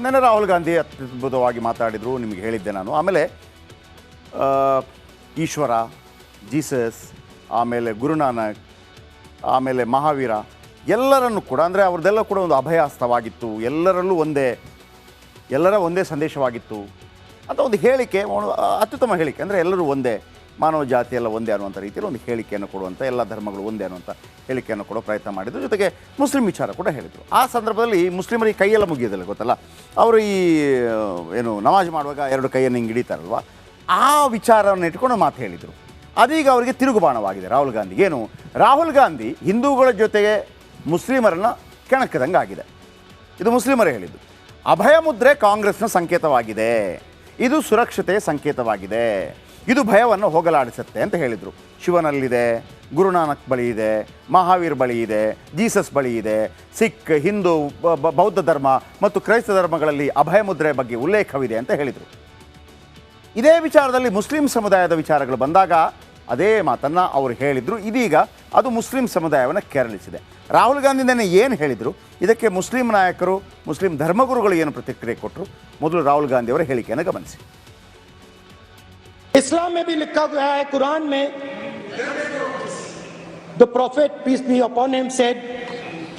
ನೆನ್ನೆ ರಾಹುಲ್ ಗಾಂಧಿ ಅತ್ಯದ್ಭುತವಾಗಿ ಮಾತಾಡಿದರು, ನಿಮಗೆ ಹೇಳಿದ್ದೆ ನಾನು. ಆಮೇಲೆ ಈಶ್ವರ, ಜೀಸಸ್, ಆಮೇಲೆ ಗುರುನಾನಕ್, ಆಮೇಲೆ ಮಹಾವೀರ ಎಲ್ಲರನ್ನು ಕೂಡ, ಅಂದರೆ ಅವ್ರದ್ದೆಲ್ಲ ಕೂಡ ಒಂದು ಅಭಯಹಸ್ತವಾಗಿತ್ತು, ಎಲ್ಲರ ಒಂದೇ ಸಂದೇಶವಾಗಿತ್ತು ಅಂತ ಒಂದು ಹೇಳಿಕೆ, ಅತ್ಯುತ್ತಮ ಹೇಳಿಕೆ. ಅಂದರೆ ಎಲ್ಲರೂ ಒಂದೇ, ಮಾನವ ಜಾತಿ ಎಲ್ಲ ಒಂದೇ ಅನ್ನುವಂಥ ರೀತಿಯಲ್ಲಿ ಒಂದು ಹೇಳಿಕೆಯನ್ನು ಕೊಡುವಂಥ, ಎಲ್ಲ ಧರ್ಮಗಳು ಒಂದೇ ಅನ್ನುವಂಥ ಹೇಳಿಕೆಯನ್ನು ಕೊಡೋ ಪ್ರಯತ್ನ ಮಾಡಿದರು. ಜೊತೆಗೆ ಮುಸ್ಲಿಂ ವಿಚಾರ ಕೂಡ ಹೇಳಿದರು. ಆ ಸಂದರ್ಭದಲ್ಲಿ ಮುಸ್ಲಿಮರಿಗೆ ಕೈಯೆಲ್ಲ ಮುಗಿಯೋದಿಲ್ಲ, ಗೊತ್ತಲ್ಲ, ಅವರು ಈ ಏನು ನಮಾಜ್ ಮಾಡುವಾಗ 2 ಕೈಯನ್ನು ಹಿಂಗೆ ಹಿಡಿತಾರಲ್ವ, ಆ ವಿಚಾರವನ್ನು ಇಟ್ಕೊಂಡು ಮಾತು ಹೇಳಿದರು. ಅದೀಗ ಅವರಿಗೆ ತಿರುಗುಬಾಣವಾಗಿದೆ ರಾಹುಲ್ ಗಾಂಧಿ. ಏನು, ರಾಹುಲ್ ಗಾಂಧಿ ಹಿಂದೂಗಳ ಜೊತೆಗೆ ಮುಸ್ಲಿಮರನ್ನು ಕೆಣಕದಂಗೆ ಆಗಿದೆ. ಇದು ಮುಸ್ಲಿಮರೇ ಹೇಳಿದ್ದು. ಅಭಯ ಮುದ್ರೆ ಕಾಂಗ್ರೆಸ್ನ ಸಂಕೇತವಾಗಿದೆ, ಇದು ಸುರಕ್ಷತೆಯ ಸಂಕೇತವಾಗಿದೆ, ಇದು ಭಯವನ್ನು ಹೋಗಲಾಡಿಸುತ್ತೆ ಅಂತ ಹೇಳಿದರು. ಶಿವನಲ್ಲಿದೆ, ಗುರುನಾನಕ್ ಬಳಿ ಇದೆ, ಮಹಾವೀರ್ ಬಳಿ ಇದೆ, ಜೀಸಸ್ ಬಳಿ ಇದೆ, ಸಿಖ್, ಹಿಂದೂ, ಬೌದ್ಧ ಧರ್ಮ ಮತ್ತು ಕ್ರೈಸ್ತ ಧರ್ಮಗಳಲ್ಲಿ ಅಭಯ ಮುದ್ರೆ ಬಗ್ಗೆ ಉಲ್ಲೇಖವಿದೆ ಅಂತ ಹೇಳಿದರು. ಇದೇ ವಿಚಾರದಲ್ಲಿ ಮುಸ್ಲಿಂ ಸಮುದಾಯದ ವಿಚಾರಗಳು ಬಂದಾಗ ಅದೇ ಮಾತನ್ನು ಅವರು ಹೇಳಿದರು. ಇದೀಗ ಅದು ಮುಸ್ಲಿಂ ಸಮುದಾಯವನ್ನು ಕೆರಳಿಸಿದೆ. ರಾಹುಲ್ ಗಾಂಧಿ ನೆನ್ನೆ ಏನು ಹೇಳಿದರು, ಇದಕ್ಕೆ ಮುಸ್ಲಿಂ ನಾಯಕರು, ಮುಸ್ಲಿಂ ಧರ್ಮಗುರುಗಳು ಏನು ಪ್ರತಿಕ್ರಿಯೆ ಕೊಟ್ಟರು, ಮೊದಲು ರಾಹುಲ್ ಗಾಂಧಿ ಅವರ ಹೇಳಿಕೆಯನ್ನು ಗಮನಿಸಿ. इस्लाम में भी लिखा गया है, कुरान में, the prophet peace be upon him said,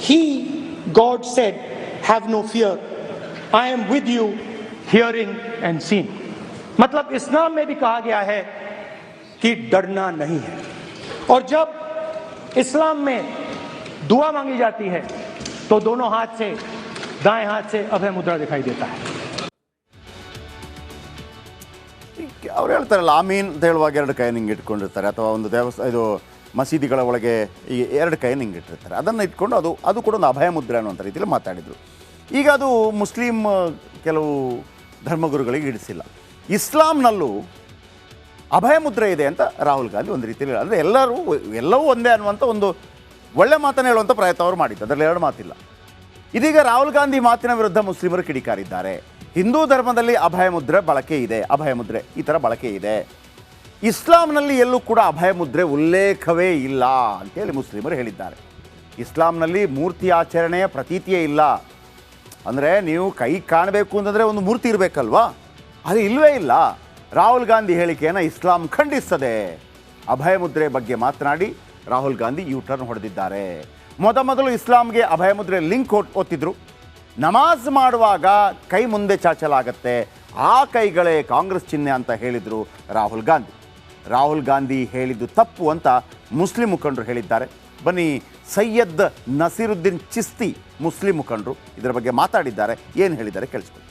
he, God said, have no fear, I am with you hearing and seeing. मतलब इस्लाम में भी कहा गया है कि डरना नहीं है. और जब इस्लाम में दुआ मांगी जाती है तो दोनों हाथ से, दाएं हाथ से अभय मुद्रा दिखाई देता है. ಅವ್ರು ಹೇಳ್ತಾರಲ್ಲ, ಆಮೀನ್ ಅಂತ ಹೇಳುವಾಗ 2 ಕೈಯನ್ನು ಹಿಂಗೆ ಇಟ್ಕೊಂಡಿರ್ತಾರೆ, ಅಥವಾ ಒಂದು ಇದು ಮಸೀದಿಗಳ ಒಳಗೆ ಈ 2 ಕೈಯನ್ನು ಹಿಂಗೆ ಇಟ್ಟಿರ್ತಾರೆ. ಅದನ್ನು ಇಟ್ಕೊಂಡು ಅದು ಕೂಡ ಒಂದು ಅಭಯ ಮುದ್ರೆ ಅನ್ನುವಂಥ ರೀತಿಯಲ್ಲಿ ಮಾತಾಡಿದರು. ಈಗ ಅದು ಮುಸ್ಲಿಂ ಕೆಲವು ಧರ್ಮಗುರುಗಳಿಗೆ ಹಿಡಿಸಿಲ್ಲ. ಇಸ್ಲಾಂನಲ್ಲೂ ಅಭಯ ಮುದ್ರೆ ಇದೆ ಅಂತ ರಾಹುಲ್ ಗಾಂಧಿ ಒಂದು ರೀತಿಯಲ್ಲಿ, ಅಂದರೆ ಎಲ್ಲವೂ ಒಂದೇ ಅನ್ನುವಂಥ ಒಂದು ಒಳ್ಳೆ ಮಾತನ್ನು ಹೇಳುವಂಥ ಪ್ರಯತ್ನ ಅವರು ಮಾಡಿದ್ದು, ಅದರಲ್ಲಿ 2 ಮಾತಿಲ್ಲ. ಇದೀಗ ರಾಹುಲ್ ಗಾಂಧಿ ಮಾತಿನ ವಿರುದ್ಧ ಮುಸ್ಲಿಮರು ಕಿಡಿಕಾರಿದ್ದಾರೆ. ಹಿಂದೂ ಧರ್ಮದಲ್ಲಿ ಅಭಯ ಮುದ್ರೆ ಬಳಕೆ ಇದೆ, ಅಭಯ ಮುದ್ರೆ ಈ ಥರ ಬಳಕೆ ಇದೆ, ಇಸ್ಲಾಂನಲ್ಲಿ ಎಲ್ಲೂ ಕೂಡ ಅಭಯ ಮುದ್ರೆ ಉಲ್ಲೇಖವೇ ಇಲ್ಲ ಅಂತೇಳಿ ಮುಸ್ಲಿಮರು ಹೇಳಿದ್ದಾರೆ. ಇಸ್ಲಾಂನಲ್ಲಿ ಮೂರ್ತಿ ಆಚರಣೆಯ ಪ್ರತೀತಿಯೇ ಇಲ್ಲ. ಅಂದರೆ ನೀವು ಕೈ ಕಾಣಬೇಕು ಅಂತಂದರೆ ಒಂದು ಮೂರ್ತಿ ಇರಬೇಕಲ್ವಾ, ಅದು ಇಲ್ಲವೇ ಇಲ್ಲ. ರಾಹುಲ್ ಗಾಂಧಿ ಹೇಳಿಕೆಯನ್ನು ಇಸ್ಲಾಂ ಖಂಡಿಸ್ತದೆ. ಅಭಯ ಮುದ್ರೆ ಬಗ್ಗೆ ಮಾತನಾಡಿ ರಾಹುಲ್ ಗಾಂಧಿ ಟರ್ನ್ ಹೊಡೆದಿದ್ದಾರೆ. ಮೊದಲು ಇಸ್ಲಾಂಗೆ ಅಭಯ ಮುದ್ರೆ ಲಿಂಕ್ ಒತ್ತಿದ್ರು. ನಮಾಜ್ ಮಾಡುವಾಗ ಕೈ ಮುಂದೆ ಚಾಚಲಾಗತ್ತೆ, ಆ ಕೈಗಳೇ ಕಾಂಗ್ರೆಸ್ ಚಿಹ್ನೆ ಅಂತ ಹೇಳಿದರು ರಾಹುಲ್ ಗಾಂಧಿ. ರಾಹುಲ್ ಗಾಂಧಿ ಹೇಳಿದ್ದು ತಪ್ಪು ಅಂತ ಮುಸ್ಲಿಂ ಮುಖಂಡರು ಹೇಳಿದ್ದಾರೆ. ಬನ್ನಿ, ಸೈಯದ್ ನಸೀರುದ್ದೀನ್ ಚಿಸ್ತಿ ಮುಸ್ಲಿಂ ಮುಖಂಡರು ಇದರ ಬಗ್ಗೆ ಮಾತಾಡಿದ್ದಾರೆ, ಏನು ಹೇಳಿದ್ದಾರೆ ಕೇಳಿಸ್ಕೊಳ್ಳಿ.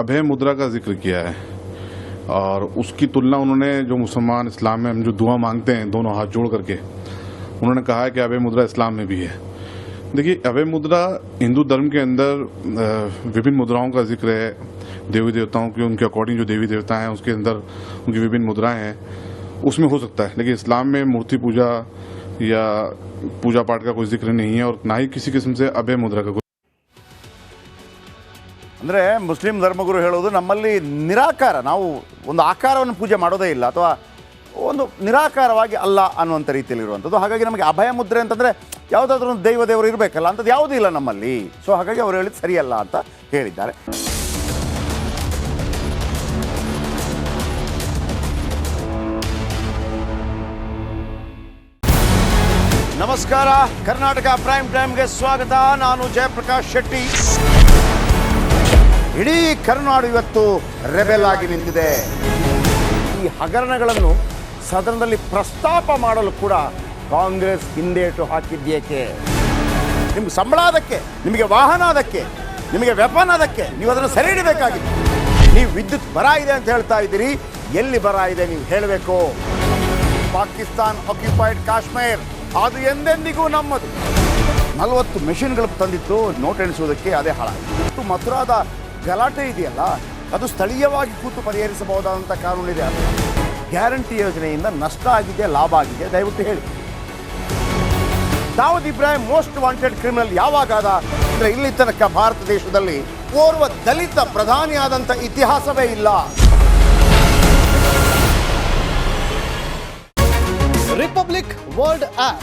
अभय मुद्रा का जिक्र किया है और उसकी तुलना उन्होंने, जो मुसलमान इस्लाम में हम जो दुआ मांगते हैं दोनों हाथ जोड़ करके, उन्होंने कहा है कि अभय मुद्रा इस्लाम में भी है. देखिए, अभय मुद्रा हिंदू धर्म के अंदर विभिन्न मुद्राओं का जिक्र है, देवी देवताओं की, उनके अकॉर्डिंग जो देवी देवता हैं उसके अंदर उनकी विभिन्न मुद्राएं हैं, उसमें हो सकता है. लेकिन इस्लाम में मूर्ति पूजा या पूजा पाठ का कोई जिक्र नहीं है और ना ही किसी किस्म से अभय मुद्रा का. ಅಂದರೆ ಮುಸ್ಲಿಂ ಧರ್ಮಗುರು ಹೇಳೋದು, ನಮ್ಮಲ್ಲಿ ನಿರಾಕಾರ, ನಾವು ಒಂದು ಆಕಾರವನ್ನು ಪೂಜೆ ಮಾಡೋದೇ ಇಲ್ಲ, ಅಥವಾ ಒಂದು ನಿರಾಕಾರವಾಗಿ ಅಲ್ಲ ಅನ್ನುವಂಥ ರೀತಿಯಲ್ಲಿರುವಂಥದ್ದು. ಹಾಗಾಗಿ ನಮಗೆ ಅಭಯ ಮುದ್ರೆ ಅಂತಂದರೆ ಯಾವುದಾದ್ರೂ ಒಂದು ದೇವರು ಇರಬೇಕಲ್ಲ, ಅಂಥದ್ದು ಯಾವುದೂ ಇಲ್ಲ ನಮ್ಮಲ್ಲಿ. ಸೊ ಹಾಗಾಗಿ ಅವರು ಹೇಳಿದ್ದು ಸರಿಯಲ್ಲ ಅಂತ ಹೇಳಿದ್ದಾರೆ. ನಮಸ್ಕಾರ, ಕರ್ನಾಟಕ ಪ್ರೈಮ್ ಟೈಮ್ಗೆ ಸ್ವಾಗತ. ನಾನು ಜಯಪ್ರಕಾಶ್ ಶೆಟ್ಟಿ. ಇಡೀ ಕರುನಾಡು ಇವತ್ತು ರೆಬೆಲ್ ಆಗಿ ನಿಂತಿದೆ. ಈ ಹಗರಣಗಳನ್ನು ಸದನದಲ್ಲಿ ಪ್ರಸ್ತಾಪ ಮಾಡಲು ಕೂಡ ಕಾಂಗ್ರೆಸ್ ಹಿಂದೇಟು ಹಾಕಿದ್ದೇಕೆ? ನಿಮ್ಗೆ ಸಂಬಳ ಅದಕ್ಕೆ, ನಿಮಗೆ ವಾಹನ ಅದಕ್ಕೆ, ನಿಮಗೆ ವೆಪನ್ ಅದಕ್ಕೆ, ನೀವು ಅದನ್ನು ಸೆರೆ ಹಿಡಬೇಕಾಗಿತ್ತು. ನೀವು ವಿದ್ಯುತ್ ಬರ ಇದೆ ಅಂತ ಹೇಳ್ತಾ ಇದ್ದೀರಿ, ಎಲ್ಲಿ ಬರ ಇದೆ ನೀವು ಹೇಳಬೇಕು. ಪಾಕಿಸ್ತಾನ್ ಆಕ್ಯುಪೈಡ್ ಕಾಶ್ಮೀರ್ ಅದು ಎಂದೆಂದಿಗೂ ನಮ್ಮದು. 40 ಮೆಷಿನ್ಗಳು ತಂದಿತ್ತು ನೋಟ್ ಎಣಿಸುವುದಕ್ಕೆ, ಅದೇ ಹಾಳಾಯಿತು. ಮಥುರಾದ ಗಲಾಟೆ ಇದೆಯಲ್ಲ, ಅದು ಸ್ಥಳೀಯವಾಗಿ ಕೂತು ಪರಿಹರಿಸಬಹುದಾದಂಥ ಕಾನೂನಿದೆ. ಗ್ಯಾರಂಟಿ ಯೋಜನೆಯಿಂದ ನಷ್ಟ ಆಗಿದೆ, ಲಾಭ ಆಗಿದೆ, ದಯವಿಟ್ಟು ಹೇಳಿ. Dawood Ibrahim most wanted criminal ಯಾವಾಗಾದ ಅಂದರೆ ಇಲ್ಲಿ ತನಕ ಭಾರತ ದೇಶದಲ್ಲಿ ಓರ್ವ ದಲಿತ ಪ್ರಧಾನಿಯಾದಂಥ ಇತಿಹಾಸವೇ ಇಲ್ಲ. ರಿಪಬ್ಲಿಕ್ ವರ್ಲ್ಡ್ ಆಪ್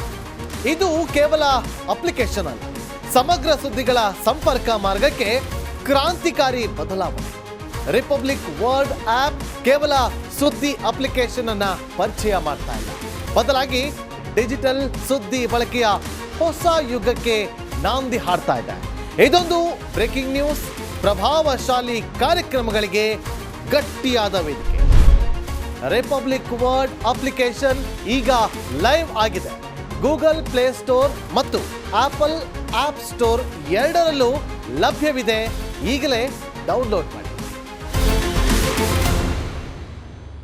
ಇದು ಕೇವಲ ಅಪ್ಲಿಕೇಶನ್ ಅಲ್ಲ, ಸಮಗ್ರ ಸುದ್ದಿಗಳ ಸಂಪರ್ಕ ಮಾರ್ಗಕ್ಕೆ ಕ್ರಾಂತಿಕಾರಿ ಬದಲಾವಣೆ. ರಿಪಬ್ಲಿಕ್ ವರ್ಲ್ಡ್ ಆಪ್ ಕೇವಲ ಸುದ್ದಿ ಅಪ್ಲಿಕೇಶನ್ ಅನ್ನ ಪರಿಚಯ ಮಾಡ್ತಾ ಇಲ್ಲ, ಬದಲಾಗಿ ಡಿಜಿಟಲ್ ಸುದ್ದಿ ಬಳಕೆಯ ಹೊಸ ಯುಗಕ್ಕೆ ನಾಂದಿ ಹಾಡ್ತಾ ಇದೆ. ಇದೊಂದು ಬ್ರೇಕಿಂಗ್ ನ್ಯೂಸ್, ಪ್ರಭಾವಶಾಲಿ ಕಾರ್ಯಕ್ರಮಗಳಿಗೆ ಗಟ್ಟಿಯಾದ ವೇದಿಕೆ. ರಿಪಬ್ಲಿಕ್ ವರ್ಲ್ಡ್ ಅಪ್ಲಿಕೇಶನ್ ಈಗ ಲೈವ್ ಆಗಿದೆ. ಗೂಗಲ್ ಪ್ಲೇ ಸ್ಟೋರ್ ಮತ್ತು ಆಪಲ್ ಆಪ್ ಸ್ಟೋರ್ ಎರಡರಲ್ಲೂ ಲಭ್ಯವಿದೆ. ಈಗಲೇ ಡೌನ್ಲೋಡ್ ಮಾಡಿ.